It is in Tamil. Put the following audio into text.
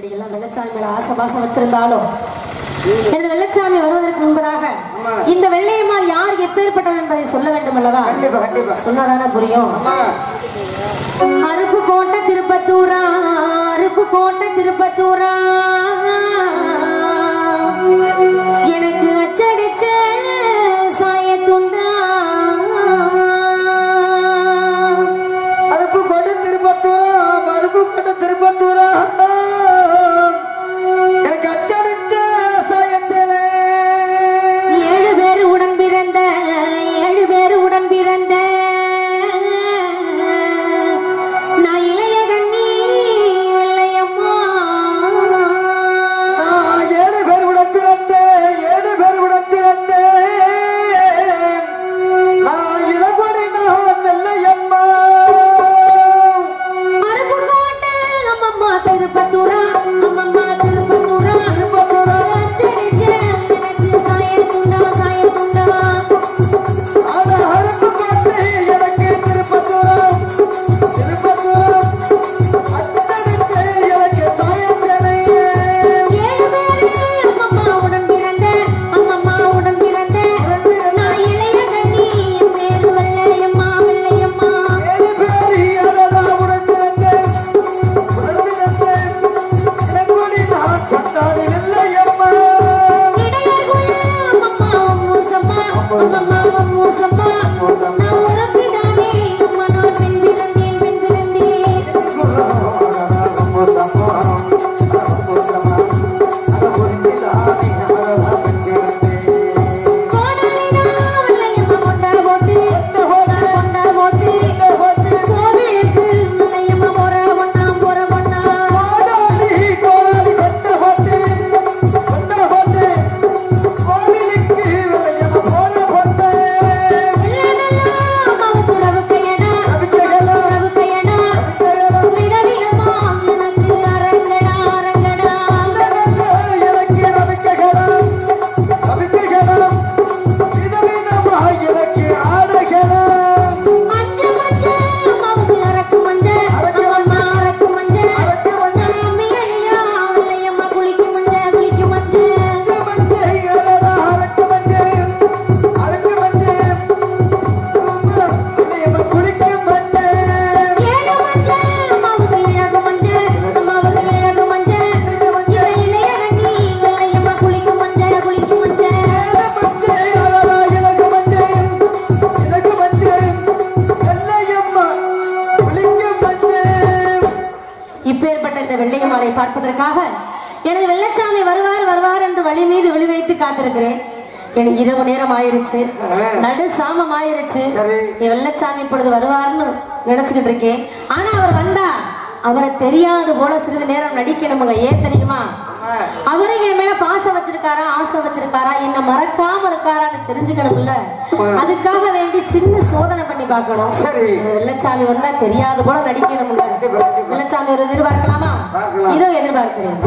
இப்படியெல்லாம் வெள்ளச்சாமி மேல ஆசை பாசம் வச்சிருந்தாலும் எனது வெள்ளச்சாமி வருவதற்கு முன்பதாக இந்த வெள்ளையம்மாள் யார் எப்பேற்பட்டவள் என்பதை சொல்ல வேண்டும் அல்லவா? சொன்னாதானே புரியும். அருப்புக்கோட்டை திருப்பத்தூரா, அருப்புக்கோட்டை திருப்பத்தூரா, எனக்கு அச்சடிச்ச சாயத்துண்டா. அருப்புக்கோட்டை திருப்பத்தூரா, அருப்புக்கோட்டை திருப்பத்தூரா, எனக்கு அச்சடிச்ச சாயத்தில 7 பேர் உடன் பிறந்த, 7 பேர் உடன் பிறந்த நான் இளைய கண்ணி வெள்ளையம்மா. நான் 7 பேர் உடன் பிறந்த, 7 பேர் உடன் பிறந்த நான் இளங்கொடி நான் வெள்ளையம்மா. அருப்புக்கோட்டை அம்மம்மா திருப்பத்தூரா, அம்மம்மா திருப்பத்தூரா, திருப்பத்தூரா அச்சடிச்ச எனக்கு சாயத்துண்டா, சாயத்துண்டா. ஆனா அருப்புக்கோட்டை எனக்கு திருப்பத்தூரா, திருப்பத்தூரா அச்சடிச்ச எனக்கு சாயத்திலே 7 பேர் அம்மம்மா உடன் பிறந்த, அம்மம்மா உடன் பிறந்த நான் இளைய கண்ணி என் பேர் வெள்ளையம்மா, வெள்ளையம்மா. 7 பேர் யாரடா உடன் பிறந்த, உடன் பிறந்த இளங்கொடி நான் சந்தாதி வெள்ளையம்மா. இடையர்குள்ள அம்மம்மா மூசம்மா, அம்மம்மா மூசம்மா. நான் உறப்பினானே அம்மா, நான் பெண் பிறந்தேன், பெண் பிறந்தேன். கோடலினா வெள்ளையம்மா கொண்ட போட்டு, கொண்ட போட்டு கோவிலுக்கு வெள்ளையம்மா போற பொண்ணா, போற பொண்ணா. அம்மாவுக்கு ரவுக்கையடா, ரவுக்கையடா. விதவிதமா எனக்கு அரங்கடா, அரங்கடா. மஞ்ச மஞ்ச அம்மாவுக்கு அரக்கு மஞ்ச, அம்மா அரக்கு மஞ்ச. அம்மியையா வெள்ளையம்மா குளிக்கும் மஞ்ச, குளிக்கும் மஞ்ச. ஏழு மஞ்ச அம்மாவுக்கு இழகு மஞ்ச, அம்மாவுக்கு இழகு மஞ்ச. இவ இளைய கண்ணி வெள்ளையம்மா குளிக்கும் மஞ்ச, குளிக்கும் மஞ்ச. இப்பேற்பட்ட இந்த வெள்ளையம்மாளை பார்ப்பதற்காக எனது வெள்ளச்சாமி வருவார் வருவார் என்று வழி மீது விழி வைத்து காத்திருக்கிறேன். எனக்கு இரவு நேரம் ஆயிருச்சு, நடு சாமம் ஆயிருச்சு. என் வெள்ளச்சாமி இப்பொழுது வருவார்னு நினைச்சுக்கிட்டு இருக்கேன். ஆனா அவர் வந்தா அவரை தெரியாது போல சிறிது நேரம் நடிக்கணுமுங்க. ஏன் தெரியுமா? அவரு என் மேல பாசம் வச்சிருக்காரா, ஆசை வச்சிருக்காரா, என்ன மறக்காம இருக்காரான்னு தெரிஞ்சுக்கணும்ல. அதுக்காக வேண்டி சின்ன சோதனை பண்ணி பார்க்கணும். வெள்ளச்சாமி வந்தா தெரியாது போல நடிக்கணும்ல. வெள்ளச்சாமி ஒரு எதிர்பார்க்கலாமா? இதோ எதிர்பார்க்கிறேன்.